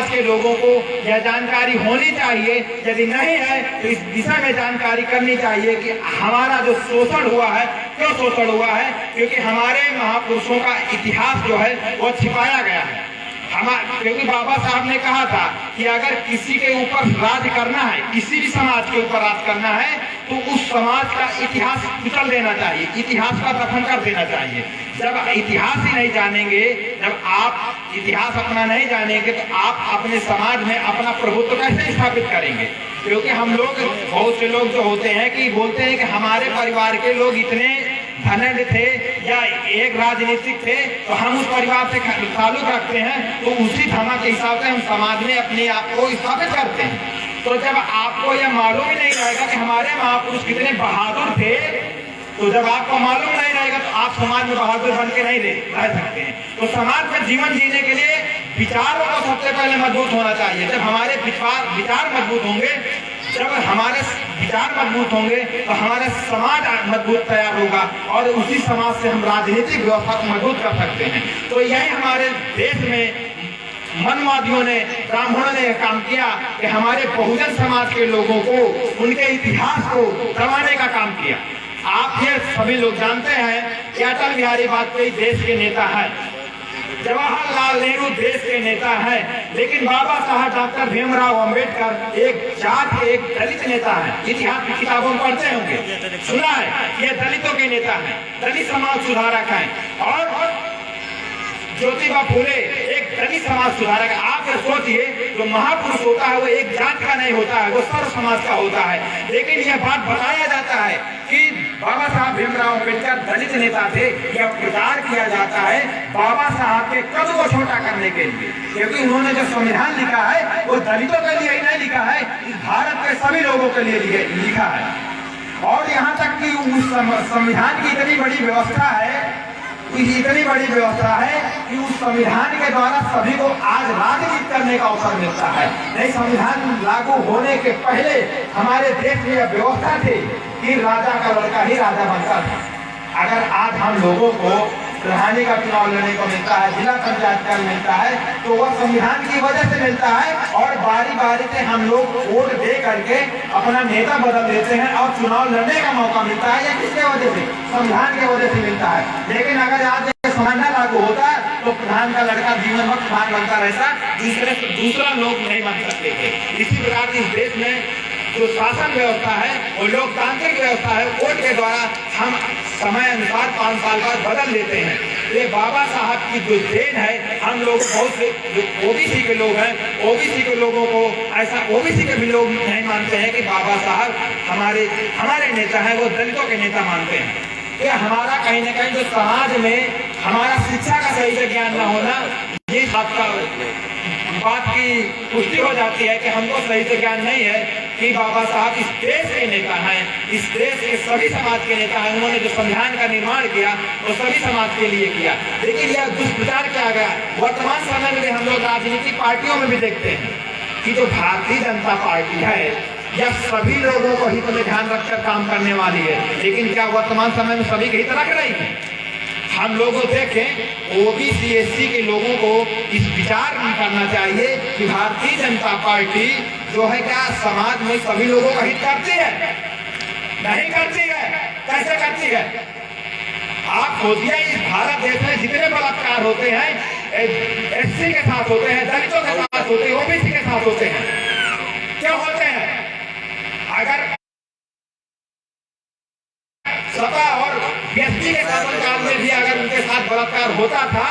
समाज के लोगों को यह जानकारी होनी चाहिए। यदि नहीं है तो इस दिशा में जानकारी करनी चाहिए कि हमारा जो शोषण हुआ है, क्यों शोषण हुआ है, क्योंकि हमारे महापुरुषों का इतिहास जो है वो छिपाया गया है। क्योंकि बाबा साहब ने कहा था कि अगर किसी के ऊपर राज करना है, किसी भी समाज के ऊपर राज करना है, तो उस समाज का इतिहास कुचल देना चाहिए, इतिहास का दफन कर देना चाहिए। जब इतिहास ही नहीं जानेंगे, जब आप इतिहास अपना नहीं जानेंगे, तो आप अपने समाज में अपना प्रभुत्व कैसे स्थापित करेंगे? क्योंकि हम लोग, बहुत से लोग जो होते हैं कि बोलते हैं कि हमारे परिवार के लोग इतने धनढ़ थे या एक राजनीतिक थे, तो हम उस परिवार से ताल्लुक रखते हैं, तो उसी धर्म के हिसाब से हम समाज में अपने आप को स्थापित करते हैं। तो जब आपको यह मालूम ही नहीं रहेगा कि हमारे महापुरुष कितने बहादुर थे, तो जब आपको मालूम नहीं रहेगा तो आप समाज में बहादुर बन के नहीं रह सकते हैं। तो समाज में जीवन जीने के लिए विचारों को सबसे पहले मजबूत होना चाहिए। जब हमारे विचार मजबूत होंगे, जब हमारे विचार मजबूत होंगे, तो हमारा समाज मजबूत तैयार होगा और उसी समाज से हम राजनीतिक व्यवस्था को मजबूत कर सकते हैं। तो यही हमारे देश में मनवादियों ने, ब्राह्मणों ने काम किया कि हमारे बहुजन समाज के लोगों को, उनके इतिहास को दबाने का काम किया। आप ये सभी लोग जानते हैं कि अटल बिहारी वाजपेयी देश के नेता हैं, जवाहरलाल नेहरू देश के नेता हैं, लेकिन बाबा साहब डॉक्टर भीमराव अंबेडकर एक जात, एक दलित नेता है। इतिहास की किताबों में पढ़ते होंगे, सुना है, ये दलितों के नेता हैं, दलित समाज सुधारक हैं। और ज्योतिबा फुले एक दलित समाज सुधारक। आप ये सोचिए, जो महापुरुष होता है वो एक जात का नहीं होता है, वो सर्व समाज का होता है। लेकिन यह बात बताया जाता है कि बाबा साहब भीमराव अम्बेडकर दलित नेता थे, यह प्रचार किया जाता है बाबा साहब के कद को छोटा करने के लिए, क्योंकि उन्होंने जो संविधान लिखा है वो दलितों के लिए ही नहीं लिखा है, इस भारत के सभी लोगों के लिए लिखा है। और यहाँ तक कि उस संविधान की इतनी बड़ी व्यवस्था है, इतनी बड़ी व्यवस्था है कि उस संविधान के द्वारा सभी को आज राजनीति करने का अवसर मिलता है। नहीं, संविधान लागू होने के पहले हमारे देश में यह व्यवस्था थी कि राजा का लड़का ही राजा बनता था। अगर आज हम लोगों को प्रधानी का चुनाव लड़ने को मिलता है, जिला पंचायत का मिलता है, तो वह संविधान की वजह से मिलता है। और बारी बारी से हम लोग वोट दे करके अपना नेता बदल देते हैं और चुनाव लड़ने का मौका मिलता है। या किसके वजह से? संविधान की वजह से मिलता है। लेकिन अगर आज संविधान लागू होता तो प्रधान का लड़का जीवन भर प्रधान बनता रहता, दूसरा लोग नहीं बन सकते थे। इसी प्रकार इस देश में जो शासन व्यवस्था है वो लोकतांत्रिक व्यवस्था है, वोट के द्वारा हम समय अनुसार 5 साल बाद बदल देते हैं। ये बाबा साहब की जो देन है, हम लोग बहुत से जो ओबीसी के लोग हैं, ओबीसी के लोगों को ऐसा, ओबीसी के भी लोग नहीं मानते हैं कि बाबा साहब हमारे नेता हैं, वो दलितों के नेता मानते हैं। ये हमारा कहीं ना कहीं जो समाज में हमारा शिक्षा का सही से ज्ञान न होना, ये बात की पुष्टि हो जाती है कि हमको सही से ज्ञान नहीं है कि बाबा साहब इस देश के नेता हैं, इस देश के सभी समाज के नेता हैं। उन्होंने जो संविधान का निर्माण किया वो सभी समाज के लिए किया। लेकिन यह दुष्प्रचार किया गया। वर्तमान समय में हम लोग राजनीतिक पार्टियों में भी देखते हैं कि जो भारतीय जनता पार्टी है यह सभी लोगों को हित में ध्यान रखकर काम करने वाली है। लेकिन क्या वर्तमान समय में सभी के हित रख रही है? हम लोगों देखें, ओबीसी एससी के लोगों को इस विचार नहीं करना चाहिए कि भारतीय जनता पार्टी जो है क्या समाज में सभी लोगों का हित करती है? नहीं करती है। कैसे करती है? आप सोचिए, इस भारत देश में जितने बलात्कार होते हैं एससी के साथ होते हैं, दलितों के साथ होते हैं, ओबीसी के साथ होते हैं। क्यों होते हैं? अगर सपा और व्यक्ति के शासनकाल में भी अगर उनके साथ बलात्कार होता था,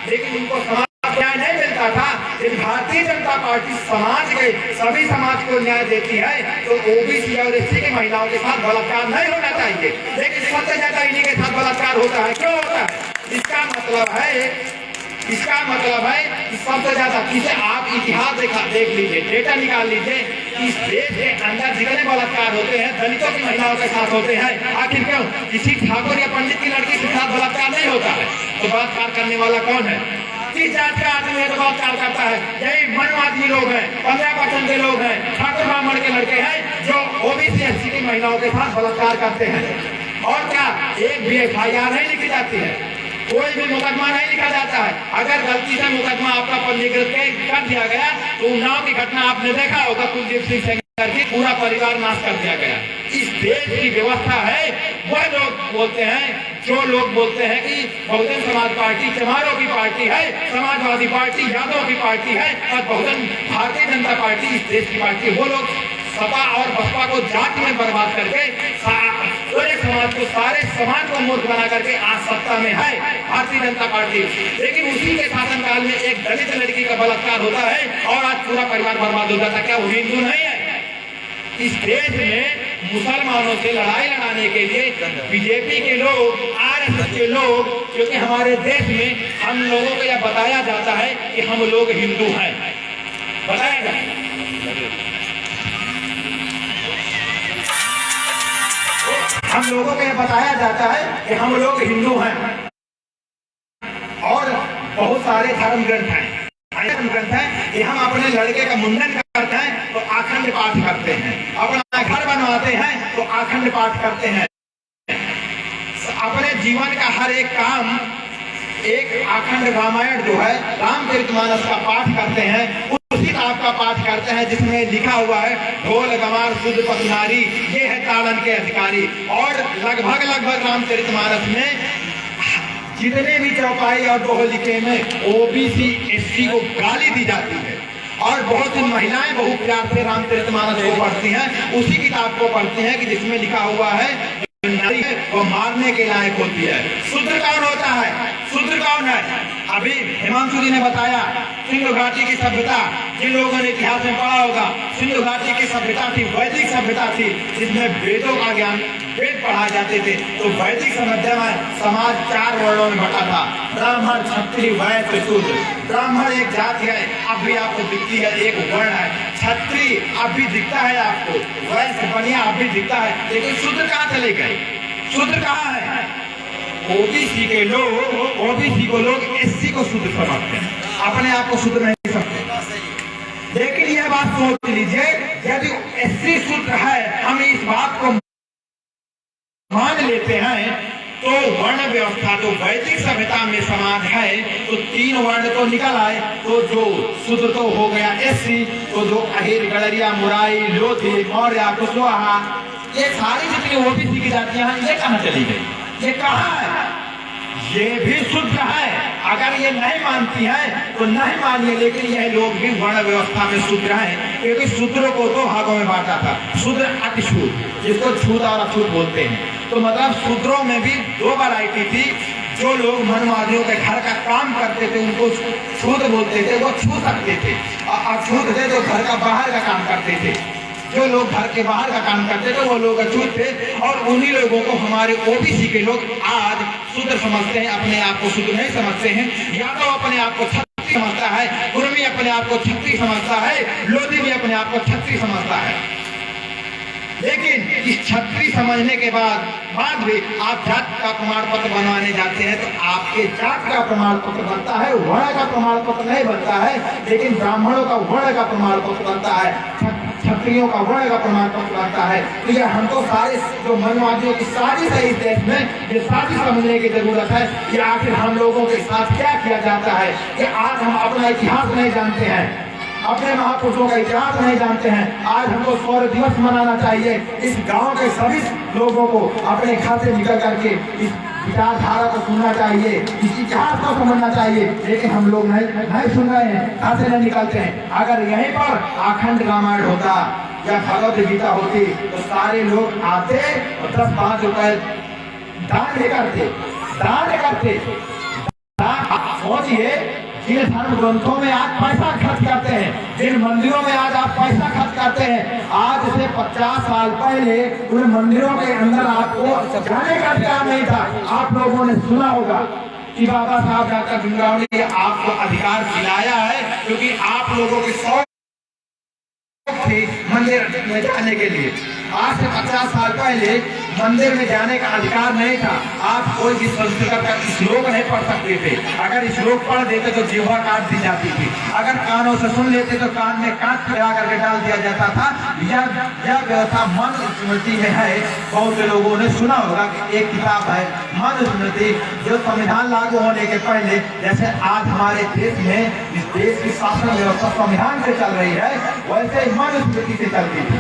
लेकिन उनको समाज न्याय नहीं मिलता था। यदि भारतीय जनता पार्टी समाज के सभी समाज को न्याय देती है तो ओबीसी और एससी की महिलाओं के साथ बलात्कार नहीं होना चाहिए, लेकिन सबसे ज्यादा इन्हीं के साथ बलात्कार होता है। क्यों होता है? इसका मतलब है कि सबसे ज्यादा, किसे आप इतिहास देख लीजिए, डेटा निकाल लीजिए, इस देश के अंदर जितने बलात्कार होते हैं दलितों की महिलाओं के साथ होते हैं। आखिर क्यों? किसी ठाकुर या पंडित की लड़की के साथ बलात्कार नहीं होता है। तो बलात्कार करने वाला कौन है? किस जात का आदमी है जो बलात्कार करता है? यही मनवादी लोग हैं, 15% के लोग हैं, ठाकुर ब्राह्मण के लड़के हैं जो ओबीसी एससी की महिलाओं के साथ बलात्कार करते हैं। और क्या एक भी FIR नहीं लिखी जाती है? कोई भी मुकदमा नहीं लिखा जाता है। अगर गलती से मुकदमा आपका पंजीकृत कर दिया गया तो उन्नाव की घटना आपने देखा होगा, कुलदीप सिंह सेंगर की पूरा परिवार नाश कर दिया गया। इस देश की व्यवस्था है। वह लोग बोलते हैं, जो लोग बोलते हैं कि बहुजन समाज पार्टी चमारों की पार्टी है, समाजवादी पार्टी यादव की पार्टी है और बहुजन भारतीय जनता पार्टी इस देश की पार्टी है, वो लोग सपा और बसपा को जाति में बर्बाद करके पूरे समाज को, सारे समाज को मूर्ख बना करके आज सत्ता में है भारतीय जनता पार्टी। लेकिन उसी के शासनकाल में एक दलित लड़की का बलात्कार होता है और आज पूरा परिवार बर्बाद हो जाता है। क्या वो हिंदू नहीं है? इस देश में मुसलमानों से लड़ाई लड़ाने के लिए बीजेपी के लोग, आरएसएस के लोग, क्योंकि हमारे देश में हम लोगों को यह बताया जाता है कि हम लोग हिंदू हैं, बताया जाता है। हम लोगों को यह बताया जाता है कि हम लोग हिंदू हैं और बहुत सारे धर्म ग्रंथ हैं, ग्रंथ है कि हम अपने लड़के का मुंडन करते हैं तो आखंड पाठ करते हैं, अपना घर बनवाते हैं तो आखंड पाठ करते हैं, अपने जीवन का हर एक काम, एक आखंड रामायण जो है रामचरितमानस का पाठ करते हैं, उसी किताब का पाठ करते हैं जिसमें लिखा हुआ है ढोल गवार शुद्ध पखनारी, ये है ताड़न के अधिकारी। और लगभग रामचरितमानस में जितने भी चौपाई और दोहलिके में ओबीसी एससी को गाली दी जाती है और बहुत सी महिलाएं बहुत प्यार से रामचरितमानस को पढ़ती हैं, उसी किताब को पढ़ती हैं कि जिसमें लिखा हुआ है नारी है वो मारने के लायक होती है। शूद्र कौन होता है? शूद्र कौन है? अभी हिमांशु जी ने बताया सिंधु घाटी की सभ्यता, जिन लोगों ने इतिहास में पढ़ा होगा, सिंधु घाटी की सभ्यता थी, वैदिक सभ्यता थी, जिसमें वेदों का ज्ञान, वेद पढ़ाए जाते थे। तो वैदिक सभ्यता में समाज 4 वर्णों में बटा था, ब्राह्मण, क्षत्रिय, वैश्य, शूद्र। ब्राह्मण एक जाति है, अब भी आपको दिखती है, एक वर्ण है। क्षत्रिय अब भी दिखता है आपको, वैश्य बनिया अब भी दिखता है, लेकिन शूद्र कहाँ चले गए? शूद्र कहाँ है? ओबीसी के लोग, ओबीसी को लोग एससी को शूद्र समझते हैं, अपने आप को शूद्र नहीं समझते। लेकिन यह बात सोच लीजिए, यदि एससी शूद्र है, हम इस बात को मान लेते हैं, तो वर्ण व्यवस्था जो वैदिक सभ्यता में समाज है, तो 3 वर्ण तो निकल आए, तो जो शूद्र तो हो गया एससी, तो जो अहिर, गड़रिया, मुराई, लोधी, मौर्य, कुशवाहा, ये सारी जितनी ओबीसी की जातियां हैं, ये कहाँ चली गई? ये कहाँ है? ये भी शूद्र है। अगर ये नहीं मानती है तो नहीं मानिए, लेकिन यह लोग भी वर्ण व्यवस्था में शूद्र हैं, क्योंकि शूद्रों को 2 भागों में बांटा था, शूद्र, अतिशूद्र, जिसको छूत और अछूत बोलते हैं। तो मतलब शूद्रों में भी 2 वैरायटी थी। जो लोग मनवादियों के घर का काम करते थे उनको छूत बोलते थे, वो छू सकते थे, और अछूत थे जो घर का बाहर का काम करते थे। जो लोग घर के बाहर का काम करते थे वो लोग अछूत थे, और उन्हीं लोगों को हमारे ओबीसी के लोग आज शूद्र समझते हैं, अपने आप को शूद्र नहीं समझते हैं। यादव अपने आप को क्षत्रिय समझता है, कुर्मी अपने आप को क्षत्रिय समझता है, लोधी भी अपने आप को क्षत्रिय समझता है। लेकिन इस क्षत्रिय समझने के बाद भी आप जाति का प्रमाण पत्र बनवाने जाते हैं, तो आपके जाति का प्रमाण पत्र बनता है, वर्ण का प्रमाण पत्र नहीं बनता है। लेकिन ब्राह्मणों का वर्ण का प्रमाण पत्र बनता है, क्षत्रियों का वर्ण का प्रमाण पत्र बनता है। तो यह हमको सारे जो मनवादियों की सारी सही देश में ये सारी समझने की जरूरत है कि आखिर हम लोगों के साथ क्या किया जाता है, कि आज हम अपना इतिहास नहीं जानते हैं, अपने महापुरुषों का इतिहास नहीं जानते हैं। आज हमको शौर्य दिवस मनाना चाहिए। इस गांव के सभी लोगों को अपने घर से निकल करके इस विचारधारा को सुनना चाहिए, इस इतिहास को समझना चाहिए, लेकिन हम लोग नहीं सुन रहे हैं, घर से नहीं निकलते हैं। अगर यहीं पर आखंड रामायण होता या भगवत गीता होती तो सारे लोग आते और 10-5 रुपए दान करते। सोचिए, जिन धर्म ग्रंथों में आज पैसा खर्च करते हैं, जिन मंदिरों में आज आप पैसा खर्च करते हैं, आज से 50 साल पहले उन मंदिरों के अंदर आपको जाने का अधिकार नहीं था। आप लोगों ने सुना होगा कि बाबा साहब डॉक्टर भीमराव ने आपको अधिकार दिलाया है, क्योंकि आप लोगों के शौक थे मंदिर में जाने के लिए। आज से 50 साल पहले मंदिर में जाने का अधिकार नहीं था। आप कोई भी संस्कृत का श्लोक नहीं पढ़ सकते थे। अगर श्लोक पढ़ देते तो जीवा काट दी जाती थी। अगर कानों से सुन लेते तो कान में काट लगा करके डाल दिया जाता था। यह व्यवस्था मनुस्मृति में है। बहुत से लोगों ने सुना होगा कि एक किताब है मनुस्मृति, जो संविधान लागू होने के पहले, जैसे आज हमारे देश में इस देश की शासन व्यवस्था संविधान से चल रही है, वैसे ही मनुस्मृति से चलती थी।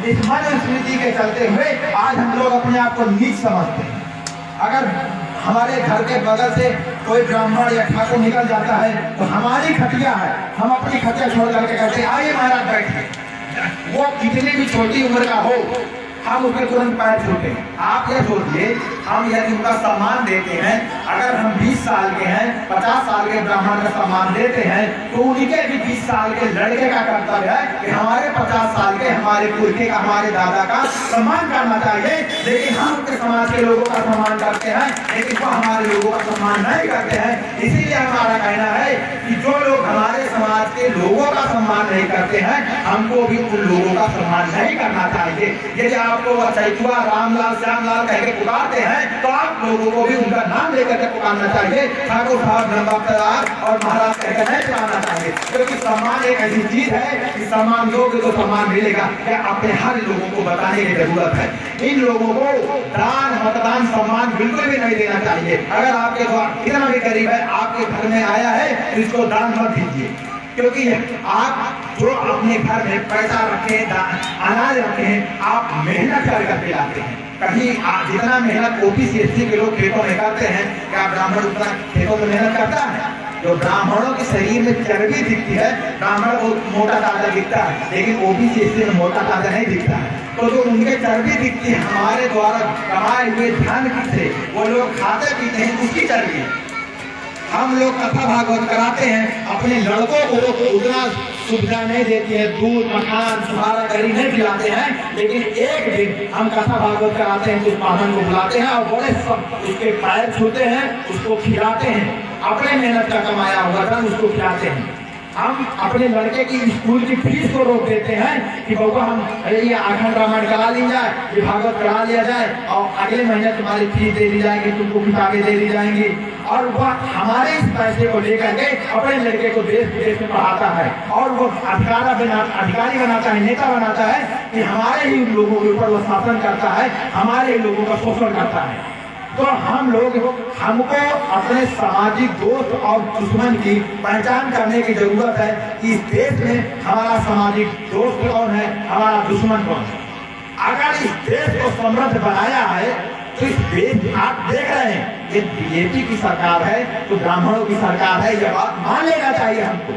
इस मनुस्मृति के चलते हुए आज हम लोग अपने आप को नीच समझते हैं। अगर हमारे घर के बगल से कोई ब्राह्मण या ठाकुर निकल जाता है तो हमारी खटिया है, हम अपनी खटिया छोड़ करके कहते हैं आइए महाराज बैठिए। वो कितनी भी छोटी उम्र का हो, हम उसके तुरंत पैर छूते हैं। आप यह सोचिए, हम यदि उनका सम्मान देते हैं, अगर हम 20 साल के हैं, 50 साल के ब्राह्मण का सम्मान देते हैं, तो उनके भी 20 साल के लड़के का कर्तव्य है कि हमारे 50 साल के, हमारे पुरखे का, हमारे दादा का सम्मान करना चाहिए। लेकिन हम उनके समाज के लोगों का सम्मान करते हैं, लेकिन वो हमारे लोगों का सम्मान नहीं करते हैं। इसीलिए हमारा कहना है कि जो लोग हमारे समाज के लोगों का सम्मान नहीं करते हैं, हमको भी उन लोगों का सम्मान नहीं करना चाहिए। यदि आपको चैतुआ, रामलाल, श्यामलाल कह के पुकारते हैं तो आप लोगों को भी उनका नाम लेकर के पुकारना चाहिए। ठाकुर साहब, नंदार और महाराज कहकर नहीं पुकारना चाहिए, क्योंकि सम्मान एक ऐसी चीज है कि सम्मान दोगे तो सम्मान मिलेगा। क्या अपने हर लोगों को बताने की जरूरत है। इन लोगों को दान, मतदान, सम्मान बिल्कुल भी नहीं देना चाहिए। अगर आपके द्वार कितना भी गरीब है, आपके घर में आया है तो इसको दान मत दीजिए, क्योंकि आप जो अपने घर में पैसा रखे, अनाज रखे हैं, आप मेहनत करके लाते हैं। कहीं जितना मेहनत ओबीसी एससी के लोग खेतों में करते हैं, क्या ब्राह्मण उतना खेतों में मेहनत करता है? जो ब्राह्मणों के शरीर में चर्बी दिखती है, ब्राह्मण को मोटा ताजा दिखता है, लेकिन ओबीसी एससी में मोटा ताजा नहीं दिखता है। तो जो उनके चर्बी दिखती है, हमारे द्वारा कमाए हुए धन से वो लोग खाते पीते हैं, उसकी चर्बी है। हम लोग कथा भागवत कराते हैं, अपने लड़कों को उतना सुविधा नहीं देती है, दूध, मखान, सुहारा करी नहीं खिलाते हैं, लेकिन एक दिन हम कथा भागवत कराते हैं तो उस ब्राह्मण को बुलाते हैं और बड़े सब उसके पैर छूते हैं, उसको खिलाते हैं, अपने मेहनत का कमाया हुआ धन उसको खिलाते हैं। हम अपने लड़के की स्कूल की फीस को रोक देते हैं कि बउआ हम ये अखंड रामायण करा ली जाए, ये भागवत करा लिया जाए और अगले महीने तुम्हारी फीस दे दी जाएगी, तुमको किताबें दे दी जाएंगी। और वह हमारे इस पैसे को लेकर के अपने लड़के को देश विदेश में पढ़ाता है और वो अधिकारी बनाता है, नेता बनाता है कि हमारे ही लोगों के ऊपर वो शासन करता है, हमारे ही लोगों का शोषण करता है। तो हमको अपने सामाजिक दोस्त और दुश्मन की पहचान करने की जरूरत है कि इस देश में हमारा सामाजिक दोस्त कौन है, हमारा दुश्मन कौन है। अगर इस देश को समृद्ध बनाया है तो इस देश, आप देख रहे हैं ये बीजेपी की सरकार है तो ब्राह्मणों की सरकार है, यह बात मान लेना चाहिए हमको।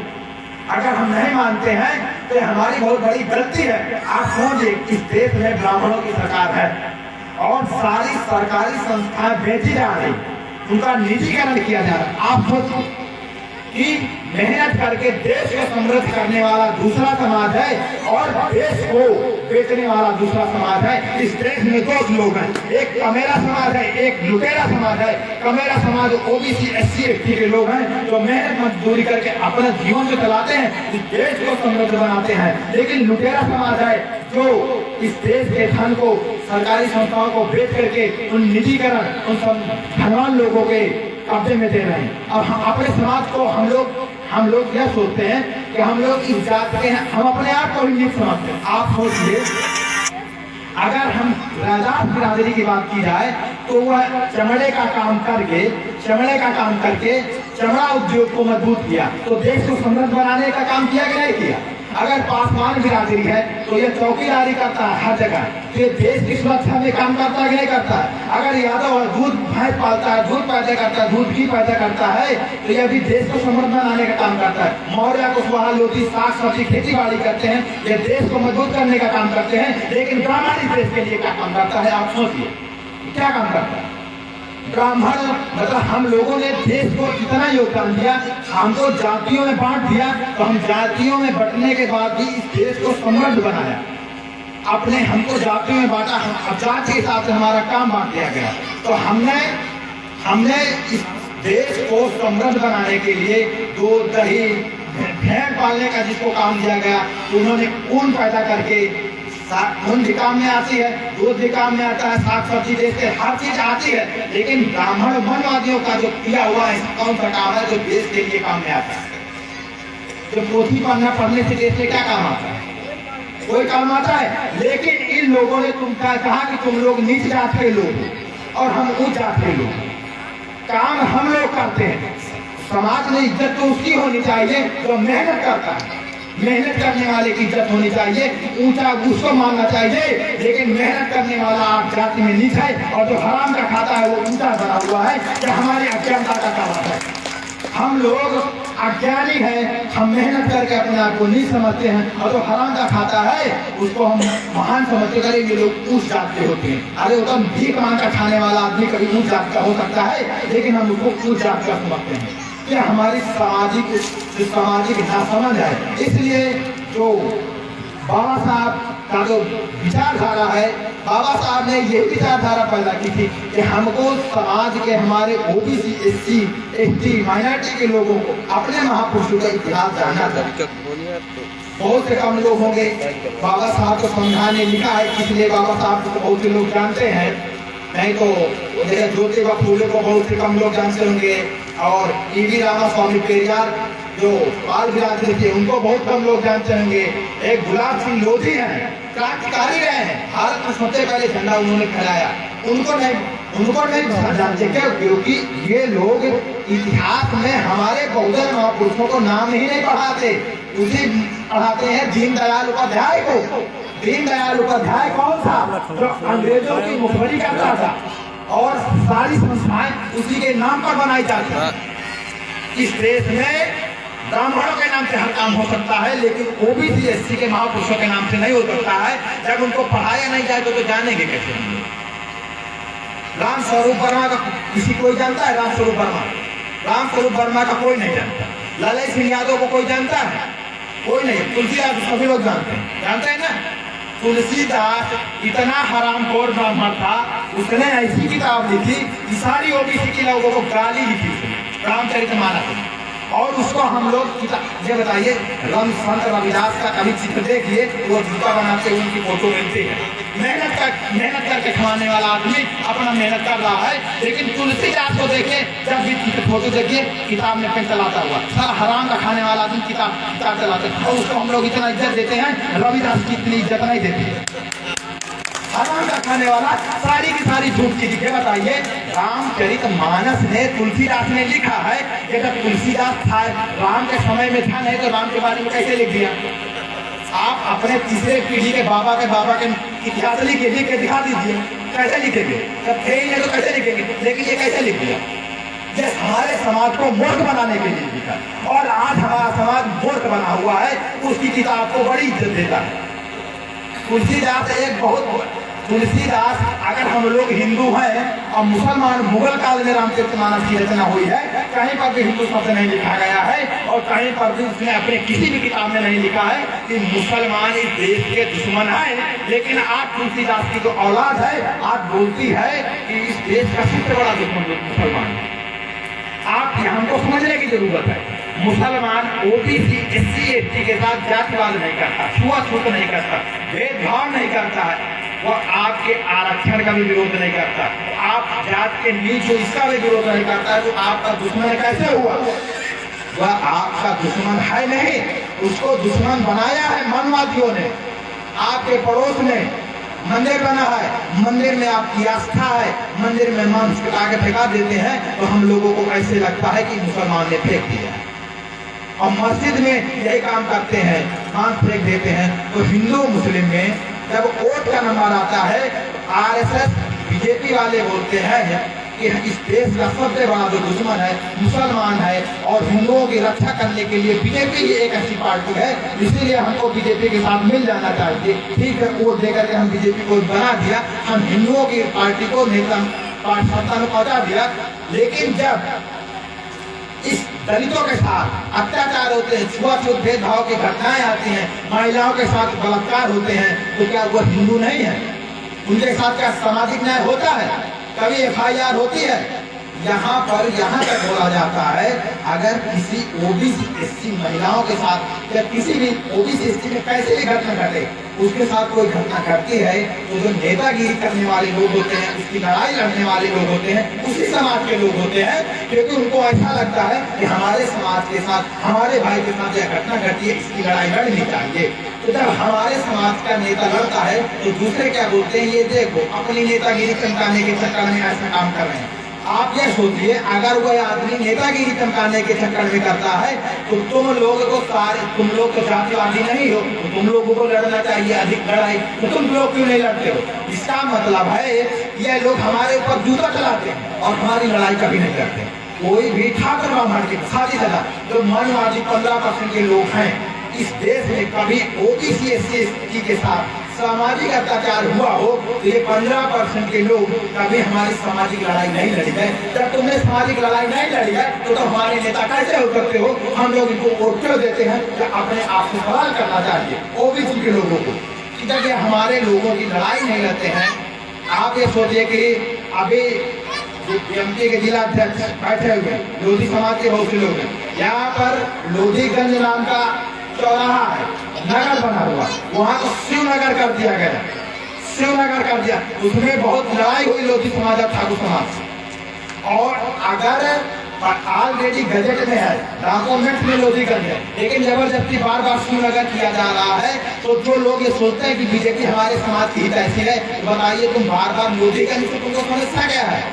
अगर हम नहीं मानते हैं तो हमारी बहुत बड़ी गलती है। आप समझिए इस देश में ब्राह्मणों की सरकार है और सारी सरकारी संस्थाएं बेची जा रही, उनका निजीकरण किया जा रहा है। आप सोचिए कि मेहनत करके देश को समृद्ध करने वाला दूसरा समाज है और देश को बेचने वाला दूसरा समाज है। इस देश में दो लोग हैं, एक कमेरा समाज है, एक लुटेरा समाज है। कमेरा समाज ओबीसी एससी एसटी के लोग हैं जो मेहनत मजदूरी करके अपना जीवन जो चलाते हैं, इस देश को समृद्ध बनाते हैं। लेकिन लुटेरा समाज है जो इस देश के धन को, सरकारी संस्थाओं को बेच करके उन निजीकरण, उन धनवान लोगों के कब्जे में दे रहे हैं। अब अपने समाज को हम लोग यह सोचते हैं कि हम लोग इस जात के हैं, हम अपने आप को ही नीच समझते हैं। आप सोचिए अगर हम राजात बिरादरी की बात की जाए तो वह चमड़े का काम करके चमड़ा उद्योग को मजबूत किया, तो देश को समृद्ध बनाने का काम किया कि नहीं किया। अगर पासवान बिरादरी है तो यह चौकीदारी करता है हर जगह, तो ये देश की सुरक्षा में काम करता है कि नहीं करता है। अगर यादव दूध भैंस पालता है, दूध पैदा करता है, दूध घी पैदा करता है, तो यह भी देश को समृद्ध बनाने का काम करता है। मौर्य कुशवाहा लोधी साग सब्जी खेती बाड़ी करते हैं, यह देश को मजबूत करने का काम करते हैं। लेकिन ब्राह्मण इस देश के लिए क्या काम करता है, आप सोचिए क्या काम करता है। ब्राह्मण मतलब हम लोगों ने देश को कितना योगदान दिया, हमको जातियों में बांट दिया, तो हम जातियों में बंटने के बाद भी इस देश को समृद्ध बनाया। अपने हमको जातियों में बांटा, अब जाति के हिसाब से हमारा काम बांट दिया गया। तो हमने इस देश को समृद्ध बनाने के लिए दूध, दही, भेड़ पालने का जिसको काम दिया गया, उन्होंने ऊन पैदा करके खून भी काम में आती है, दूध भी काम में आता है, साग सब्जी देते हैं, हर चीज आती है। लेकिन ब्राह्मण वनवादियों का जो किया हुआ है कौन सा काम है जो देश के लिए काम में आता है? जो पोथी पढ़ने से देश में क्या काम आता है? कोई काम आता है। लेकिन इन लोगों ने तुमका कहा कि तुम लोग नीच जात के लोग और हम ऊंच जात के लोग, काम हम लोग करते हैं। समाज में इज्जत तो उसकी होनी चाहिए जो मेहनत करता है, मेहनत करने वाले की इज्जत होनी चाहिए, ऊंचा उसको मानना चाहिए। लेकिन मेहनत करने वाला आप जाति में नीच है और जो हराम का खाता है वो ऊंचा बना हुआ है। कि हमारी अज्ञानता का कारण है, हम लोग अज्ञानी हैं, हम मेहनत करके अपने आप को नीच समझते हैं और जो हराम का खाता है उसको हम महान समझते करें। ये लोग ऊंच जात के होते हैं। अरे वो तो भीख मांग कर खाने वाला आदमी कभी ऊंच जात का हो सकता है, लेकिन हम उसको ऊंच जात का समझते हैं। ये हमारी सामाजिक नासमझ है। इसलिए जो बाबा साहब का जो विचारधारा है, बाबा साहब ने ये विचारधारा पैदा की थी कि हमको समाज के हमारे ओबीसी, एससी, एसटी, माइनॉरिटी के लोगों को अपने महापुरुषों का इतिहास जानना चाहिए। बहुत से कम लोग होंगे बाबा साहब को समझाने लिखा है, इसलिए बाबा साहब को बहुत से लोग जानते हैं। नहीं तो ज्योतिबा फूले को बहुत से कम लोग जानते होंगे, और ईवी रामास्वामी पेरियार जो बाल बिरादरी थे उनको बहुत कम लोग जानते होंगे। एक गुलाब सिंह लोधी हैं, क्रांतिकारी रहे हैं, भारत में सबसे पहले झंडा उन्होंने फहराया। उनको नहीं जानते क्यों? क्योंकि ये लोग इतिहास में हमारे बहुजन महापुरुषों को नाम ही नहीं पढ़ाते, उसे पढ़ाते हैं दीनदयाल उपाध्याय को। दीनदयाल उपाध्याय कौन था? जो अंग्रेजों की मुखबरी करता था और सारी संस्थाएं उसी के नाम पर बनाई जाती है। इस देश में ब्राह्मणों के नाम से हर काम हो सकता है, लेकिन ओबीसी, एससी के महापुरुषों के नाम से नहीं हो सकता है। जब उनको पढ़ाया नहीं जाए तो जानेंगे कैसे? राम स्वरूप वर्मा का किसी कोई जानता है? राम स्वरूप वर्मा का कोई नहीं जानता। ललित सिंह यादव को कोई जानता है? कोई नहीं। तुलसीदास सभी लोग जानते हैं ना। तुलसीदास इतना हरामखोर ब्राह्मण था, उसने ऐसी किताब लिखी कि सारी ओबीसी के लोगों को गाली लिखी, रामचरितमानस। और उसको हम लोग ये बताइए, संत रविदास का कभी चित्र देखिए, वो जूता बनाते हुए उनकी फोटो मिलती है। मेहनत करके खाने वाला आदमी अपना मेहनत कर रहा है। लेकिन तुलसीदास को देखिए, जब भी फोटो देखिए किताब में पेन चलाता हुआ, सारा हराम का खाने वाला आदमी किताब चलाते हैं। और उसको हम लोग इतना इज्जत देते हैं, रविदास की इतनी इज्जत नहीं देती। हराम का खाने वाला सारी की सारी झूठ की लिखे। बताइए, रामचरितमानस ने तुलसीदास ने लिखा है। ये जब तुलसीदास था, राम के समय में था, नहीं तो राम के बारे में कैसे लिख दिया? आप अपने तीसरे पीढ़ी के बाबा के इतिहास लिख के दिखा दीजिए, कैसे लिखेंगे? जब थे ही नहीं तो कैसे लिखेंगे? लेकिन ये कैसे लिख दिया? ये हमारे समाज को मूर्ख बनाने के लिए लिखा, और आज हमारा समाज मूर्ख बना हुआ है, उसकी किताब को बड़ी इज्जत देता है। तुलसीदास अगर हम लोग हिंदू हैं और मुसलमान, मुगल काल में रामचरितमानस की रचना हुई है, कहीं पर भी हिंदू शब्द नहीं लिखा गया है, और कहीं पर भी उसने अपने किसी भी किताब में नहीं लिखा है कि मुसलमान इस देश के दुश्मन है। लेकिन आज तुलसीदास की जो औलाद है आज बोलती है कि इस देश का सबसे बड़ा दुश्मन मुसलमान है। आप हमको समझने की जरूरत है। मुसलमान ओबीसी, एससी, एसटी के साथ जातिवाद नहीं करता, छुआछूत नहीं करता, भेदभाव नहीं करता है। वो आपके आरक्षण का भी विरोध नहीं करता, आप जात के नीच हो इसका भी विरोध नहीं करता है। तो आपका दुश्मन कैसे हुआ? वह आपका दुश्मन है नहीं, उसको दुश्मन बनाया है मनवादियों ने। आपके पड़ोस में मंदिर बना है, मंदिर में आपकी आस्था है, मंदिर में मांस कटा के फेंका देते हैं, तो हम लोगों को ऐसे लगता है कि मुसलमान ने फेंक दिया। और मस्जिद में यही काम करते हैं, मांस फेंक देते हैं। तो हिंदू मुस्लिम में जब वोट का नंबर आता है, आरएसएस, बीजेपी वाले बोलते हैं कि इस देश का सबसे बड़ा जो दुश्मन है मुसलमान है, और हिंदुओं की रक्षा करने के लिए बीजेपी ही एक ऐसी पार्टी है, इसीलिए हमको बीजेपी के साथ मिल जाना चाहिए। ठीक है, वोट देकर के हम बीजेपी को बना दिया, हम हिंदुओं की पार्टी को नेता सत्ता में पहुंचा दिया। लेकिन जब इस दलितों के साथ अत्याचार होते हैं, छुआछूत भेदभाव की घटनाएं आती हैं, महिलाओं के साथ बलात्कार होते हैं, तो क्या वो हिंदू नहीं है? उनके साथ क्या सामाजिक न्याय होता है? कभी FIR होती है? यहाँ तक बोला जाता है, अगर किसी ओबीसी एससी महिलाओं के साथ या किसी भी ओबीसी एससी में कैसे भी घटना घटे, उसके साथ कोई घटना घटती है तो जो नेतागिरी करने वाले लोग होते हैं, उसकी लड़ाई लड़ने वाले लोग होते हैं, उसी समाज के लोग होते हैं, क्योंकि उनको ऐसा लगता है कि हमारे समाज के साथ, हमारे भाई के साथ यह घटना घटी है, इसकी लड़ाई लड़नी चाहिए। तो जब हमारे समाज का नेता लड़ता है तो दूसरे क्या बोलते हैं, ये देखो अपनी नेतागिरी चमकाने के चक्कर में ऐसा काम कर रहे हैं। आप ये सोचिए, अगर वह आदमी नेतागिरी चमकाने के चक्कर में करता है तो तुम लोग तो जातिवादी नहीं हो, तो तुम लोगों को लड़ना चाहिए अधिक लड़ाई, तो तुम लोग क्यों नहीं लड़ते हो? इसका मतलब है ये लोग हमारे ऊपर जूता चलाते हैं और हमारी लड़ाई कभी नहीं करते। कोई भी ठाकुर ब्राह्मण की शादी सदा जो मनवादी 15% के लोग हैं इस देश में, कभी ओबीसी एससी के साथ सामाजिक अत्याचार हुआ हो तो ये 15% के लोग कभी हमारी सामाजिक लड़ाई नहीं लड़ी है। जब तुमने सामाजिक लड़ाई नहीं लड़ी है तो हमारे नेता कैसे हो सकते हो? हम लोग इनको वोट क्यों देते हैं? तो अपने आप से सवाल करना चाहिए ओबीसी के लोगों को, कि हमारे लोगों की लड़ाई नहीं लड़ते हैं। आप ये सोचिए कि अभी एमपी के जिला अध्यक्ष बैठे हुए लोधी समाज के बहुत से लोग हैं, यहाँ पर लोधीगंज नाम का चौराहा है, नगर बना हुआ, वहां को शिवनगर कर दिया गया, शिवनगर कर दिया। उसमें बहुत लड़ाई हुई लोधी समाज और ठाकुर समाज, और अगर ऑलरेडी गजट में है, डॉक्यूमेंट में लोधीगंज है, लेकिन जबरदस्ती बार बार शिवनगर किया जा रहा है, तो जो लोग ये सोचते हैं कि बीजेपी हमारे समाज की हित ऐसी है, बताइए तुम बार बार लोधीगंज से तुमको समस्या क्या है?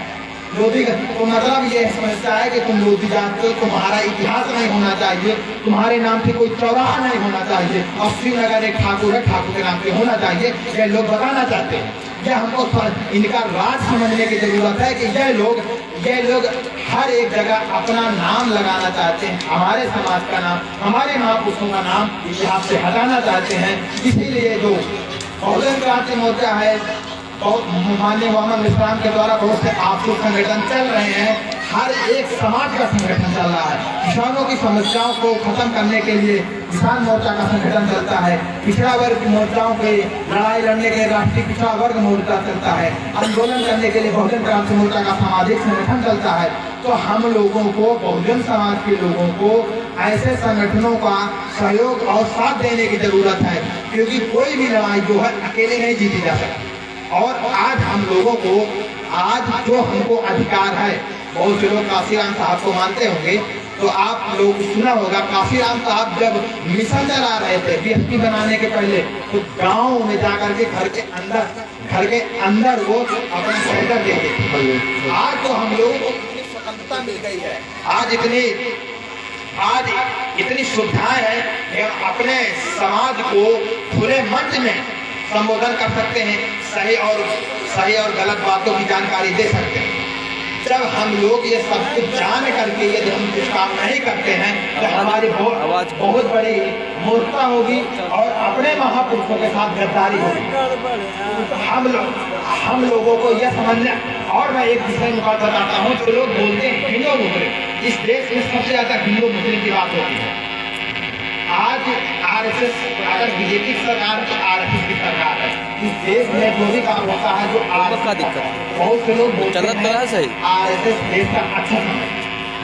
लोधीगंज तो मतलब ये समझता है कि तुम लोधी जाते हो, तुम्हारा इतिहास नहीं होना चाहिए, तुम्हारे नाम से कोई चौराहा नहीं होना चाहिए, और शिवनगर एक ठाकुर है, ठाकुर के नाम से होना चाहिए, ये लोग बताना चाहते हैं। यह हमको इनका राज समझने की जरूरत है कि ये लोग हर एक जगह अपना नाम लगाना चाहते हैं, हमारे समाज का नाम, हमारे महापुरुषों का नाम इतिहास से हटाना चाहते हैं। इसीलिए जो बहुजन क्रांति मोर्चा है, माननीय मोहम्मद मिश्राम के द्वारा बहुत से आपसी संगठन चल रहे हैं, हर एक समाज का संगठन चल रहा है। किसानों की समस्याओं को खत्म करने के लिए किसान मोर्चा का संगठन चलता है, पिछड़ा वर्ग मोर्चाओं के लड़ाई लड़ने के लिए राष्ट्रीय पिछड़ा वर्ग मोर्चा चलता है, आंदोलन करने के लिए बहुजन क्रांति मोर्चा का सामाजिक संगठन चलता है। तो हम लोगों को, बहुजन समाज के लोगों को ऐसे संगठनों का सहयोग और साथ देने की जरूरत है, क्योंकि कोई भी लड़ाई जो है अकेले नहीं जीती जा सकती। और आज हम लोगों को, आज जो हमको अधिकार है, बहुत से लोग काशीराम साहब को मानते होंगे, तो आप लोग सुना होगा काशीराम साहब जब मिशन चला रहे थे बीएसपी बनाने के पहले, तो गांव में जाकर के घर के अंदर वो अपना सेंटर देते थे। आज तो हम लोगों को स्वतंत्रता मिल गई है, आज इतनी सुविधाएं हैं कि हम अपने समाज को खुले मंच में संबोधन कर सकते हैं, सही और गलत बातों की जानकारी दे सकते हैं। जब हम लोग ये सब कुछ जान करके यदि हम कुछ काम नहीं करते हैं तो हमारी बहुत बड़ी मूर्खता होगी और अपने महापुरुषों के साथ गद्दारी होगी। हम लोगों को यह समझना, और मैं एक दूसरे में बात बताता हूँ, जो लोग बोलते हैं हिंदू मुस्लिम, इस देश में सबसे ज्यादा हिंदू मुस्लिम की बात होती है। आज आरएसएस, अगर बीजेपी की सरकार है तो आरएसएस की सरकार है, इस देश में जो भी काम होता है, जो का दिक्कत है, बहुत से लोग बोलते हैं आरएसएस देश का अच्छा संगठन।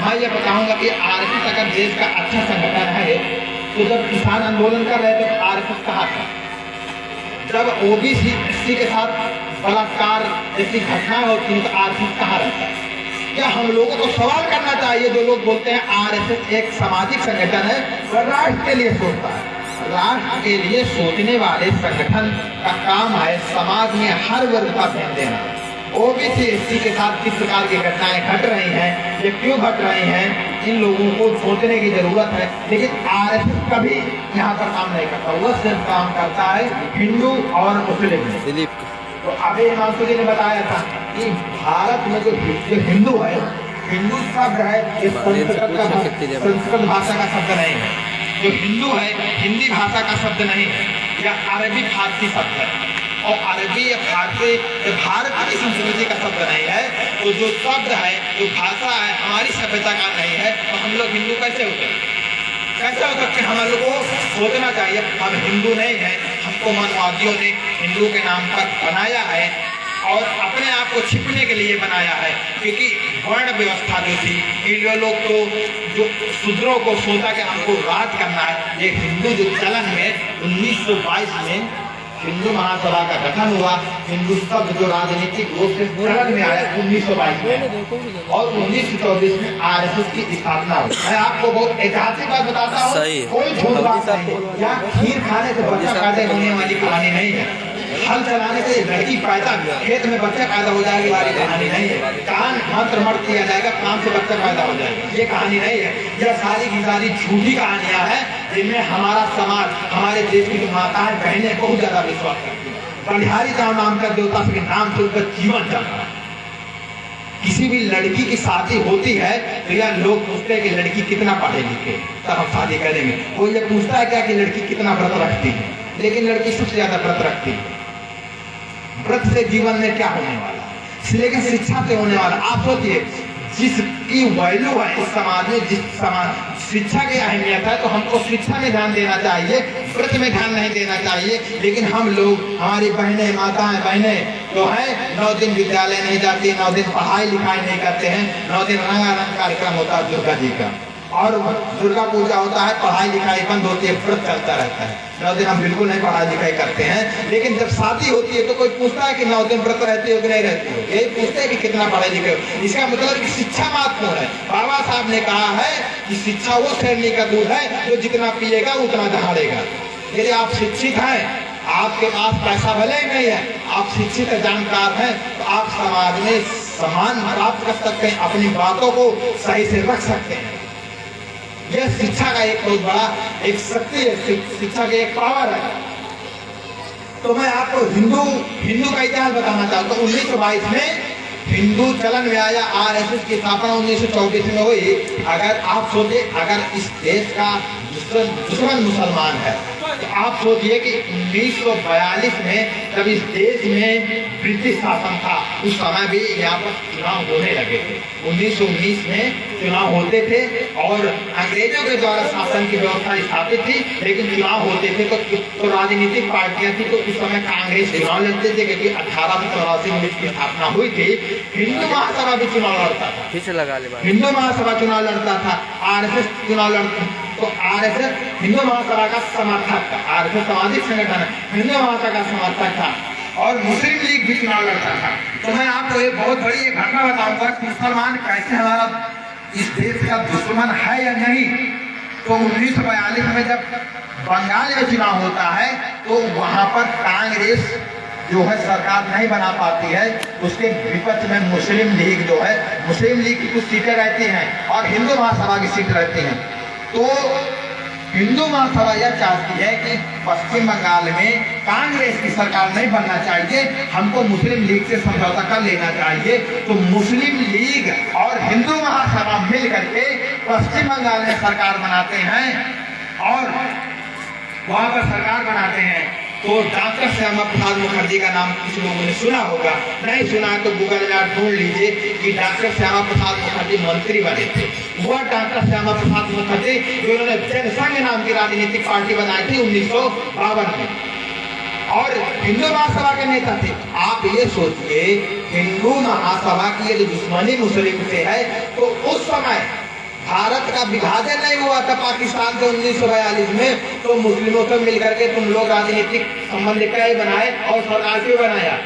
मैं ये बताऊंगा कि आरएसएस अगर देश का अच्छा संगठन है तो जब किसान आंदोलन कर रहे थे तो आरएसएस कहाँ था? जब ओबीसी एससी के साथ बलात्कार जैसी घटनाएं होती है तो आरएसएस कहाँ रहता है? क्या हम लोगों को सवाल करना चाहिए, जो लोग बोलते हैं आरएसएस एक सामाजिक संगठन है, वह राष्ट्र के लिए सोचता है। राष्ट्र के लिए सोचने वाले संगठन का काम है समाज में हर वर्ग का ध्यान देना। ओबीसी एससी के साथ किस प्रकार की घटनाएं घट रही हैं, ये क्यों घट रही हैं, इन लोगों को सोचने की जरूरत है। लेकिन आरएसएस कभी यहाँ पर काम नहीं करता, वह सिर्फ काम करता है हिंदू और मुस्लिम। तो अभी हिमांशु जी ने बताया था कि भारत में जो हिंदू है, हिंदू शब्द है, ये संस्कृत भाषा का शब्द नहीं है। जो हिंदू है हिंदी भाषा का शब्द नहीं है, यह अरबी फारसी शब्द है, और अरबी या फारसी भारत की संस्कृति का शब्द नहीं है। तो जो शब्द है, जो भाषा है, हमारी सभ्यता का नहीं है, तो हम लोग हिंदू कैसे होते हैं? कैसे हो सकते? हम लोगों को सोचना चाहिए हम हिंदू नहीं हैं, हमको मनवादियों ने हिंदू के नाम पर बनाया है और अपने आप को छिपने के लिए बनाया है, क्योंकि वर्ण व्यवस्था जो थी, इन लोग को जो शूद्रों को सोचा कि हमको राज करना है। ये हिंदू जो चलन में 1922 में हिंदू महासभा का गठन हुआ। हिंदू शब्द जो राजनीतिक रूप से चलन में आया 1922 में, और 1924 में आरएसएस की स्थापना हुई। मैं आपको बहुत ऐतिहासिक बात बताता हूँ, कोई झूठ बात नहीं है। यहाँ खीर खाने से बच्चा पैदा होने वाली कहानी नहीं है, हल चलाने से लड़की पैदा, खेत में बच्चा पैदा हो जाएगी वाली कहानी नहीं है, कान मंत्र मर्द किया जाएगा, काम से बच्चा पैदा हो जाएगा, ये कहानी नहीं है। यह सारी की सारी झूठी कहानियां हैं, जिनमें हमारा समाज, हमारे देश की जो माताएं बहनें बहुत ज्यादा विश्वास करती है। बलिहारी राव नाम का देवता के नाम से उनका जीवन चल रहा है। किसी भी लड़की की शादी होती है तो यह लोग पूछते हैं कि लड़की कितना पढ़े लिखे, तब हम शादी करेंगे। कोई ये पूछता है क्या कि लड़की कितना व्रत रखती है, लेकिन लड़की सबसे ज्यादा व्रत रखती है। व्रत से जीवन में क्या होने वाला, लेकिन शिक्षा से होने वाला। आप सोचिए, जिसकी वैल्यू है इस समाज में, जिस समाज शिक्षा की अहमियत है, तो हमको शिक्षा में ध्यान देना चाहिए, व्रत में ध्यान नहीं देना चाहिए। लेकिन हम लोग, हमारी बहनें, माताएं बहनें जो है 9 दिन विद्यालय नहीं जाती, 9 दिन पढ़ाई लिखाई नहीं करते हैं, 9 दिन रंगारंग कार्यक्रम होता है दुर्गा जी का, और दुर्गा पूजा होता है, पढ़ाई लिखाई बंद होती है, व्रत चलता रहता है। 9 दिन हम बिल्कुल नहीं पढ़ाई लिखाई करते हैं। लेकिन जब शादी होती है तो कोई पूछता है कि 9 दिन व्रत रहती हो कि नहीं रहती हो, यही पूछते हैं कि कितना पढ़े लिखे हो। इसका मतलब कि शिक्षा महत्वपूर्ण है। बाबा साहब ने कहा है कि शिक्षा वो शेरनी का दूध है जो जितना पिएगा उतना दहाड़ेगा। यदि आप शिक्षित हैं, आपके पास पैसा भले ही नहीं है, आप शिक्षित जानकार हैं, तो आप समाज में सम्मान प्राप्त कर सकते हैं, अपनी बातों को सही से रख सकते हैं। यह शिक्षा का एक बहुत बड़ा एक शक्ति है, शिक्षा की एक पावर है। तो मैं आपको हिंदू का इतिहास बताना चाहता हूँ। 1922 में हिंदू चलन में आया, आरएसएस की स्थापना 1924 में हुई। अगर आप सोचिए, अगर इस देश का दुश्मन मुसलमान है, तो आप सोचिए कि 1942 में जब इस देश में ब्रिटिश शासन था, उस समय भी यहाँ पर चुनाव होने लगे थे। 1919 में चुनाव होते थे और अंग्रेजों के द्वारा शासन की व्यवस्था स्थापित थी, लेकिन चुनाव होते थे तो राजनीतिक पार्टियां थी। तो उस समय कांग्रेस चुनाव लड़ते थे, क्योंकि 1884 में इसकी स्थापना हुई थी। हिंदू महासभा भी चुनाव लड़ता था, हिंदू महासभा चुनाव लड़ता था, आरएसएस चुनाव लड़ता। तो आरएसएस हिंदू महासभा का समर्थक था, आरएसएस सामाजिक संगठन है, हिंदू महासभा का समर्थक था, और मुस्लिम लीग भी चुनाव लड़ता था। तो मैं आपको एक बहुत बड़ी एक घटना बताऊंगा कि मुसलमान कैसे हमारा इस देश का दुश्मन है या नहीं। तो 1942 में जब बंगाल में चुनाव होता है, तो वहां पर कांग्रेस जो है सरकार नहीं बना पाती है, उसके विपक्ष में मुस्लिम लीग जो है, मुस्लिम लीग की कुछ सीटें रहती हैं और हिंदू महासभा की सीट रहती हैं। तो हिंदू महासभा यह चाहती है कि पश्चिम बंगाल में कांग्रेस की सरकार नहीं बनना चाहिए, हमको मुस्लिम लीग से समझौता कर लेना चाहिए। तो मुस्लिम लीग और हिंदू महासभा मिल करके पश्चिम बंगाल में सरकार बनाते हैं, और वहां पर सरकार बनाते हैं। तो डॉक्टर श्यामा प्रसाद मुखर्जी का नाम कुछ लोगों ने सुना होगा, नहीं सुना तो गूगल में आप ढूंढ लीजिए कि डॉक्टर श्यामा प्रसाद मुखर्जी मंत्री बने थे। वह डॉक्टर श्यामा प्रसाद मुखर्जी जिन्होंने जनसंघ नाम की राजनीतिक पार्टी बनाई थी 1952 में, और हिंदू महासभा के नेता थे। आप ये सोचिए, हिंदू महासभा की यदि दुश्मनी मुस्लिम से है, तो उस समय भारत का विभाजन नहीं हुआ था पाकिस्तान से 1942 में, तो मुस्लिमों से मिलकर के तुम लोग राजनीतिक संबंध क्या बनाए और सरकार क्यों बनाया,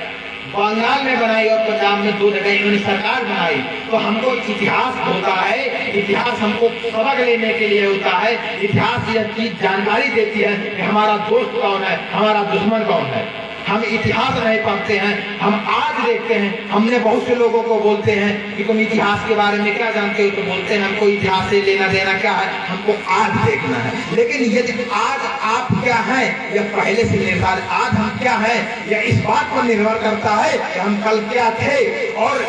बंगाल में बनाई और पंजाब में 2 जगह इन्होंने सरकार बनाई। तो हमको इतिहास होता है, इतिहास हमको सबक लेने के लिए होता है। इतिहास यह चीज जानकारी देती है कि हमारा दोस्त कौन है, हमारा दुश्मन कौन है। हम इतिहास नहीं पढ़ते हैं, हम आज देखते हैं। हमने बहुत से लोगों को बोलते हैं कि तुम इतिहास के बारे में क्या जानते हो, तो बोलते हैं हमको इतिहास से लेना देना क्या है, हमको आज देखना है। लेकिन यदि आज आप क्या हैं यह पहले से निर्धारित, आज हम क्या हैं यह इस बात पर निर्भर करता है कि हम कल क्या थे और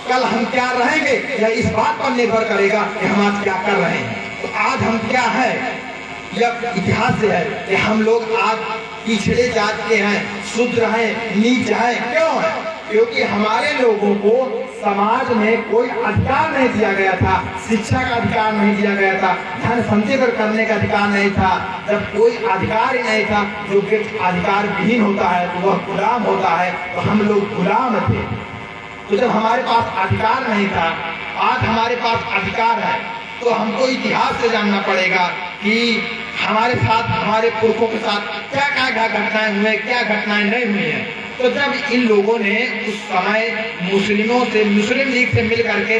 कल हम क्या रहेंगे, यह इस बात पर निर्भर करेगा कि हम आज क्या कर रहे हैं। तो आज हम क्या है यह इतिहास से है कि हम लोग आज पिछड़े जात के हैं, शूद्र हैं, नीच हैं। क्यों है? क्योंकि हमारे लोगों को समाज में कोई अधिकार नहीं दिया गया था, शिक्षा का अधिकार नहीं दिया गया था, धन संचय करने का अधिकार नहीं था। जब कोई अधिकार ही नहीं था, जो व्यक्ति अधिकार विहीन होता है तो वह गुलाम होता है, तो हम लोग गुलाम थे। तो जब हमारे पास अधिकार नहीं था, आज हमारे पास अधिकार है, तो हमको इतिहास से जानना पड़ेगा कि हमारे साथ, हमारे पुरखों के साथ क्या क्या घटनाएं हुए, क्या घटनाएं नहीं हुई हैं। तो जब इन लोगों ने उस समय मुस्लिमों से, मुस्लिम लीग से मिल करके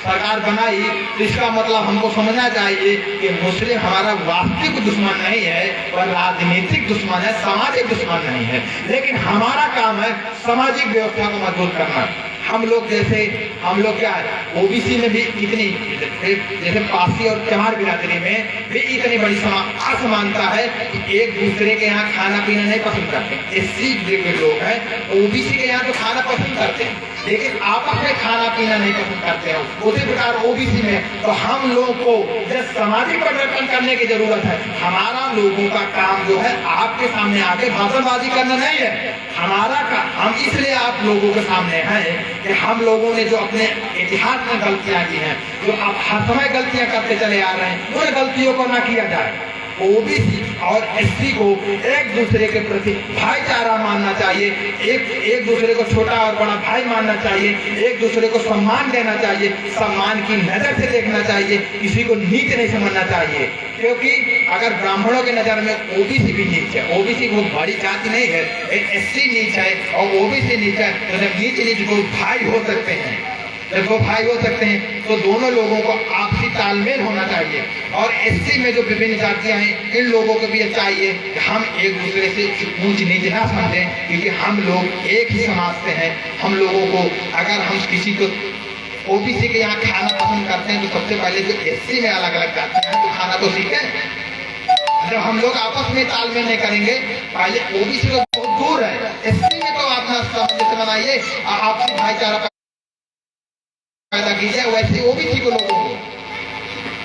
सरकार बनाई, तो इसका मतलब हमको समझना चाहिए कि मुस्लिम हमारा वास्तविक दुश्मन नहीं है, वह राजनीतिक दुश्मन है, सामाजिक दुश्मन नहीं है। लेकिन हमारा काम है सामाजिक व्यवस्था को मजबूत करना। हम लोग क्या है, ओबीसी में भी इतनी, जैसे पारसी और चमार बिरादरी में भी इतनी बड़ी असमानता है कि एक दूसरे के यहाँ खाना पीना नहीं पसंद करते। एससी के लोग हैं, ओबीसी के यहाँ तो खाना पसंद करते हैं, लेकिन आपस में खाना पीना नहीं पसंद करते हैं। उसी प्रकार ओबीसी में, तो हम लोग को जब सामाजिक परिवर्तन करने की जरूरत है। हमारा लोगों का काम जो है आपके सामने आके भाषणबाजी करना नहीं है। हम इसलिए आप लोगों के सामने हैं कि हम लोगों ने जो अपने इतिहास में गलतियां की हैं, जो आप हर समय गलतियां करते चले आ रहे हैं, उन गलतियों को ना किया जाए। ओबीसी और एससी को एक दूसरे के प्रति भाईचारा मानना चाहिए, एक दूसरे को छोटा और बड़ा भाई मानना चाहिए, एक दूसरे को सम्मान देना चाहिए, सम्मान की नजर से देखना चाहिए, किसी को नीच नहीं समझना चाहिए। क्योंकि अगर ब्राह्मणों की नजर में ओबीसी भी नीच है, ओबीसी बहुत बड़ी जाति नहीं है, एससी नीच है और ओबीसी नीच है, तो जब नीच को भाई हो सकते हैं, जब वो भाई हो सकते हैं, तो दोनों लोगों को आपसी तालमेल होना चाहिए। और एससी में जो विभिन्न जातियां हैं, इन लोगों को भी चाहिए कि हम एक दूसरे से ऊंच नीच ना समझें, क्योंकि हम लोग एक ही समाज से हैं। हम लोगों को, अगर हम किसी को ओबीसी के यहाँ खाना पसंद करते हैं, तो सबसे पहले जो एससी में अलग अलग जाते हैं तो खाना तो सीखें। जब हम लोग आपस में तालमेल नहीं करेंगे, पहले ओबीसी तो बहुत दूर है, एससी में तो अपना सामंजस्य बनाइए, आपसी भाईचारा पैदा कीजिए। वैसे ओबीसी को लोगों को,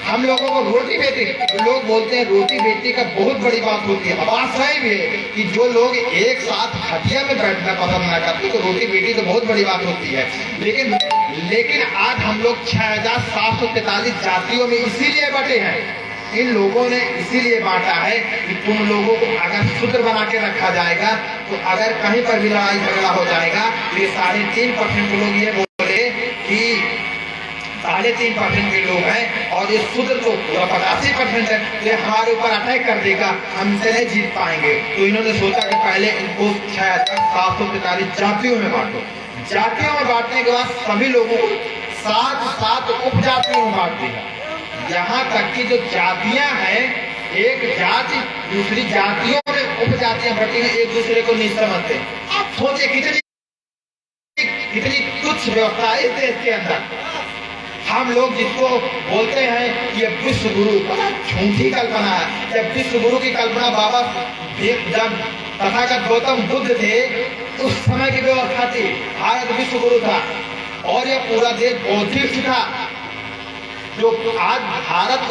हम लोगों को रोटी बेटी, लोग बोलते हैं रोटी बेटी का बहुत बड़ी बात होती है। बात सही भी है कि जो लोग एक साथ खटिया में बैठना पसंद ना करते, तो रोटी बेटी तो बहुत बड़ी बात होती है। लेकिन आज हम लोग 6743 जातियों में इसीलिए बटे हैं। इन लोगों ने इसीलिए बांटा है कि तुम लोगों को अगर सूत्र बना के रखा जाएगा, तो अगर कहीं पर भी लड़ाई झगड़ा हो जाएगा, तो ये 3.5% लोग ये बोले कि 3.5% के लोग हैं और ये सूत्र तो 85% है, तो ये हमारे ऊपर अटैक कर देगा, हम इसे नहीं जीत पाएंगे। तो इन्होंने सोचा कि पहले इनको 6743 जातियों में बांटो। जातियों में बांटने के बाद सभी लोगों को 7 उपजातियों में बांट दिया। यहाँ तक कि जो जातियां हैं, एक जाति दूसरी जातियों में उपजातियां बटी हैं, एक दूसरे को नहीं समझते। आप सोचे कितनी तुच्छ व्यवस्था है इस देश के अंदर। हम लोग जिसको बोलते हैं कि ये विश्व गुरु, झूठी कल्पना है। जब विश्व गुरु की कल्पना बाबा जब तथागत गौतम बुद्ध थे, उस समय की व्यवस्था थी, भारत विश्व गुरु था और यह पूरा देश बौद्धिस्ट था। जो आज भारत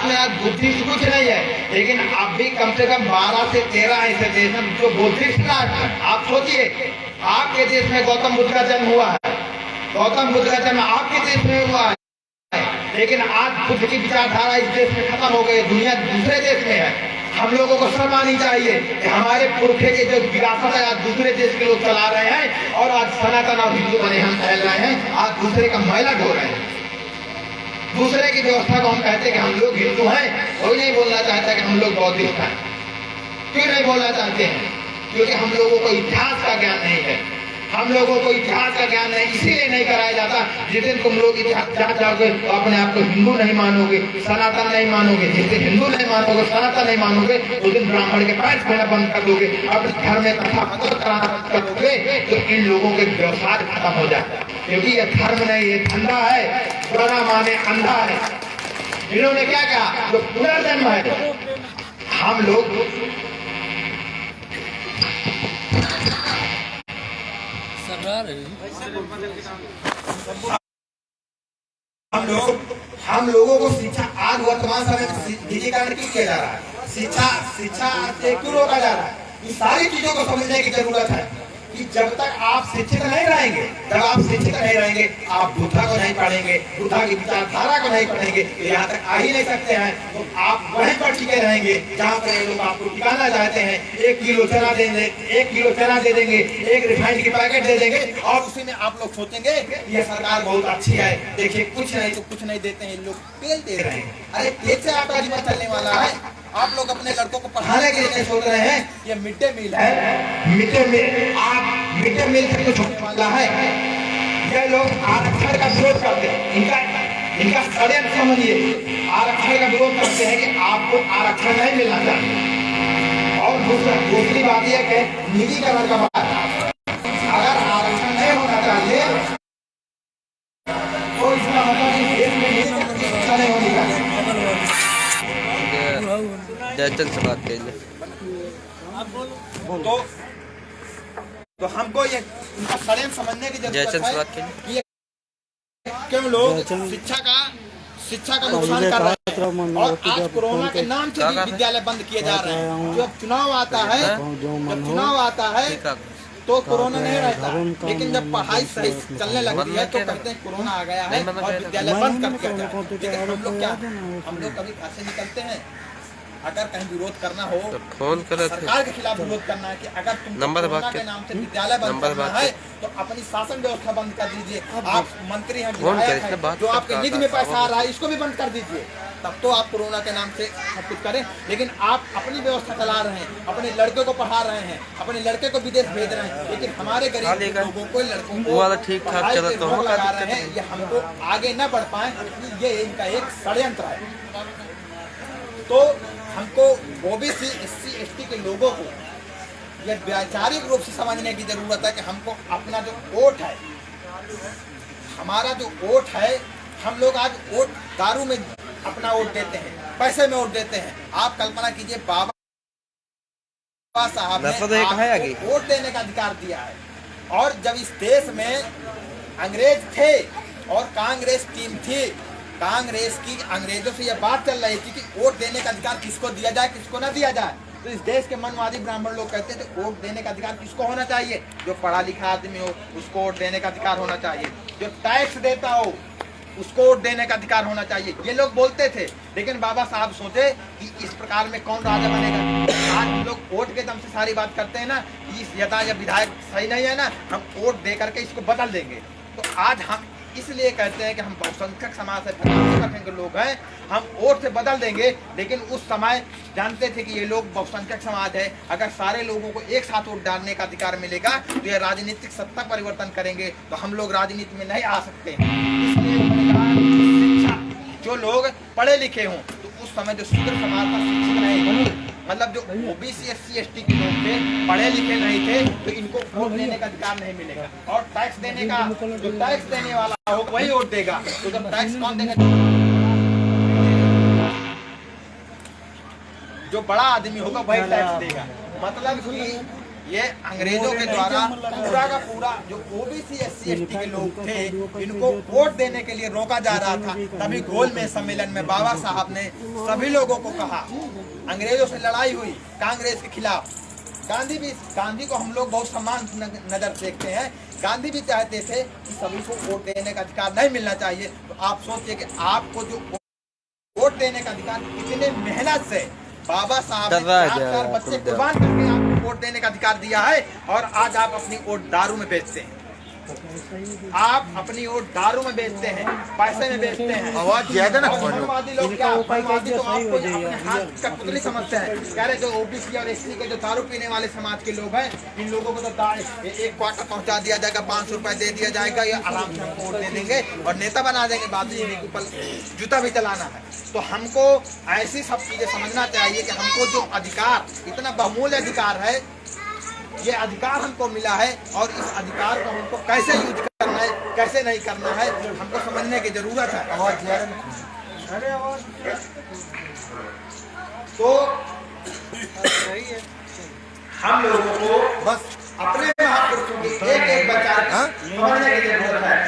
में आज बुद्धिस्ट कुछ नहीं है, लेकिन अब भी कम से कम 12 से 13 ऐसे देश हैं जो बुद्धिस्ट ना। आप सोचिए, आपके देश में गौतम बुद्ध का जन्म हुआ है, गौतम बुद्ध का जन्म आपके देश में हुआ है, लेकिन आज बुद्ध की विचारधारा इस देश में खत्म हो गई, दुनिया दूसरे देश में है। हम लोगों को शर्म आनी चाहिए कि हमारे पुरखे के जो विरासत है आज दूसरे देश के लोग चला रहे हैं, और आज सनातन और हिंदू बने हम फैल रहे हैं, आज दूसरे का मैला ढो रहे हैं। दूसरे की व्यवस्था को हम कहते हैं कि हम लोग हिंदू हैं, कोई नहीं बोलना चाहता कि हम लोग बौद्धिस्ट हैं। क्यों नहीं बोलना चाहते हैं? क्योंकि हम लोगों को इतिहास का ज्ञान नहीं है। हम लोगों को इतिहास का ज्ञान नहीं, इसीलिए नहीं कराया जाता। जिस दिन तुम लोग इतिहास जान जाओगे तो अपने आप को हिंदू नहीं मानोगे, सनातन नहीं मानोगे। जिस दिन हिंदू नहीं मानोगे, सनातन नहीं मानोगे, उस दिन ब्राह्मण के पैर छूना बंद कर दोगे, अपने घर में कथा कराना कर दोगे, तो इन लोगों के व्यवसाय खत्म हो जाता है। क्योंकि ये धर्म नहीं, ये धंधा है, पुराना माने अंधा है। इन्होंने क्या कहा, जो पुनर्जन्म है। हम लोग हम लोगों को शिक्षा आज वर्तमान समय में डिजिटल क्यों किया जा रहा है? शिक्षा से क्यों रोका जा रहा है? इन सारी चीजों को समझने की जरूरत है। कि जब तक आप शिक्षित नहीं रहेंगे, जब आप शिक्षित नहीं रहेंगे, आप बुद्धा को नहीं पढ़ेंगे, बुद्धा की विचारधारा को नहीं पढ़ेंगे, यहाँ तक आ ही नहीं सकते हैं। तो आप वहीं पर टिके रहेंगे जहाँ पर ये लोग आपको टिकाना चाहते हैं। 1 किलो चना दे देंगे, 1 किलो चना दे देंगे, 1 रिफाइंड की पैकेट दे देंगे और उसी में आप लोग सोचेंगे ये सरकार बहुत अच्छी है। देखिए कुछ नहीं तो कुछ नहीं देते हैं, लोग तेल दे रहे हैं। अरे तेल से आपका जीवन चलने वाला है। आप लोग अपने लड़कों को पढ़ाने के लिए सोच रहे हैं ये मिड डे मील है, मिड डे मील, आप मिड डे मील से कुछ होने वाला है। ये लोग आरक्षण का विरोध करते हैं, इनका षड्यंत्र समझिए। आरक्षण का विरोध करते हैं कि आपको आरक्षण नहीं मिलना चाहिए। और दूसरी बात यह कि निजीकरण का बात, अगर आरक्षण नहीं होना चाहिए तो इसका मतलब देश में शिक्षा नहीं होनी चाहिए। जयचंद से बात कीजिए। तो हमको ये इनका षड्यंत्र समझने की जरूरत है कि ये क्यों लोग शिक्षा का नुकसान कर रहे हैं। और आज कोरोना के नाम से भी विद्यालय बंद किए जा रहे हैं। जब चुनाव आता है तो कोरोना नहीं रहता, लेकिन जब पढ़ाई सही चलने लगती है तो कहते हैं कोरोना आ गया है और विद्यालय बंद कर दिया जाए। लेकिन हम लोग कभी घर से निकलते हैं, अगर कहीं विरोध करना हो तो फोन कर सरकार के खिलाफ विरोध करना है कि अगर तुम कोरोना के नाम से विद्यालय बंद करना है तो अपनी शासन व्यवस्था बंद कर दीजिए। आप मंत्री हैं, विधायक हैं, जो आपके निधि में पैसा आ रहा है इसको भी बंद कर दीजिए, तब तो आप कोरोना के नाम से सब कुछ करें। लेकिन आप अपनी व्यवस्था चला रहे हैं, अपने लड़के को पढ़ा रहे हैं, अपने लड़के को विदेश भेज रहे हैं, लेकिन हमारे गरीब लोगों को, लड़कों को ठीक ठाक चला तो लगा रहे हैं। ये हमको आगे न बढ़ पाए, ये इनका एक षड्यंत्र है। तो हमको ओबीसी SC ST के लोगों को यह वैचारिक रूप से समझने की जरूरत है कि हमको अपना जो वोट है, हमारा जो वोट है, हम लोग आज वोट दारू में अपना वोट देते हैं, पैसे में वोट देते हैं। आप कल्पना कीजिए बाबा साहब ने आपको वोट देने का अधिकार दिया है। और जब इस देश में अंग्रेज थे और कांग्रेस टीम थी, कांग्रेस की अंग्रेजों से यह बात चल रही थी कि वोट देने का अधिकार किसको दिया जाए, किसको ना दिया जाए। तो इस देश के मनवादी ब्राह्मण लोग कहते थे वोट देने का अधिकार किसको होना चाहिए, जो पढ़ा लिखा आदमी हो उसको वोट देने का अधिकार होना चाहिए, जो टैक्स देता हो उसको वोट देने का अधिकार होना चाहिए, ये लोग बोलते थे। लेकिन बाबा साहब सोचे कि इस प्रकार में कौन राजा बनेगा। आज हम लोग वोट के दम से सारी बात करते हैं ना, इस यदा या विधायक सही नहीं है ना, हम वोट दे करके इसको बदल देंगे। तो आज हम इसलिए कहते हैं कि हम बहुसंख्यक समाज से के लोग हैं, हम वोट से बदल देंगे। लेकिन उस समय जानते थे कि ये लोग बहुसंख्यक समाज है, अगर सारे लोगों को एक साथ वोट डालने का अधिकार मिलेगा तो ये राजनीतिक सत्ता परिवर्तन करेंगे, तो हम लोग राजनीति में नहीं आ सकते। इसलिए शिक्षा, जो लोग पढ़े लिखे हों, तो उस समय जो शूद्र समाज का शिक्षित नहीं, मतलब जो ओबीसी SC ST के लोग थे, पढ़े लिखे नहीं थे, तो इनको वोट देने का अधिकार नहीं मिलेगा। और टैक्स देने का, जो टैक्स देने वाला हो वही वोट देगा। तो जब टैक्स कौन देगा, जो बड़ा आदमी होगा वही टैक्स देगा। मतलब कि ये अंग्रेजों के द्वारा पूरा का पूरा जो ओबीसी SC ST के लोग थे, इनको वोट देने के लिए रोका जा रहा था। तभी गोलमेज सम्मेलन में बाबा साहब ने सभी लोगों को कहा, अंग्रेजों से लड़ाई हुई कांग्रेस के खिलाफ। गांधी को हम लोग बहुत सम्मान नजर देखते हैं। गांधी भी चाहते थे कि सभी को वोट देने का अधिकार नहीं मिलना चाहिए। तो आप सोचिए कि आपको जो वोट देने का अधिकार कितने मेहनत से बाबा साहब ने 4 बच्चे कुर्बान करके आपको वोट देने का अधिकार दिया है, और आज आप अपनी वोट दारू में बेचते हैं। आप अपनी वोट दारू में बेचते हैं, पैसे में बेचते हैं। आवाज ज्यादा ना, मनवादी लोग क्या, मनवादी तो आपको अपने हाथ का पुतली समझते हैं। कह रहे जो ओबीसी और SC के जो दारू पीने वाले समाज के लोग हैं, इन लोगों को तो 1 क्वार्टर पहुंचा दिया जाएगा, 500 रुपए दे दिया जाएगा, ये आराम से हमको वोट दे देंगे और नेता बना देंगे, बाद में ऊपर जूता भी चलाना है। तो हमको ऐसी सब चीजें समझना चाहिए कि हमको जो अधिकार, इतना बहुमूल्य अधिकार है, ये अधिकार हमको मिला है, और इस अधिकार को हमको कैसे यूज करना है, कैसे नहीं करना है, हमको समझने की जरूरत है। तो हम लोगों को बस अपने महापुरुषों की एक बच्चा समझने की जरूरत है।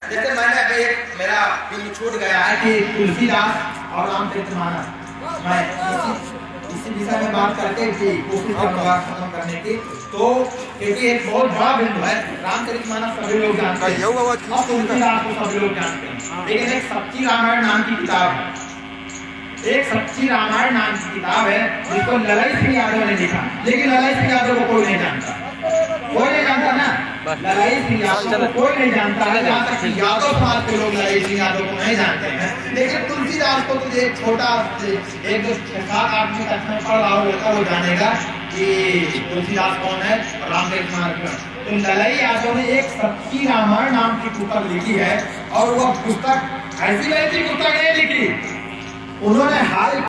जैसे मैंने अभी मेरा बिल्कुल छूट गया है कि तुलसीदास और रामचरितमानस, मैं इसी इसी विषय में बात करके इसी कोशिश करूंगा खत्म करने की। तो क्योंकि एक बहुत बड़ा बिंदु है, रामचरितमानस सभी लोग जानते हैं और तुलसीदास को सभी लोग जानते हैं, लेकिन एक सच्ची रामायण नाम की किताब है, एक सच्ची रामायण नाम की किताब है जिसको ललाई सिंह यादव ने लिखा, लेकिन ललाई सिंह यादव को कोई नहीं जानता, कोई नहीं जानता ना, ललाई सिंह यादव को कोई नहीं जानता है, जहाँ तक कि यादव समाज के लोग ललाई सिंह यादव को नहीं जानते हैं। लेकिन तुलसीदास को तुझे एक छोटा एक 7-8 तक में पढ़ रहा होगा वो जानेगा कि तुलसीदास कौन है और रामचरितमानस। तो ललाई यादव ने एक सच्ची रामायण नाम की पुस्तक लिखी है और वह पुस्तक ऐसी पुस्तक नहीं लिखी, उन्होंने हाल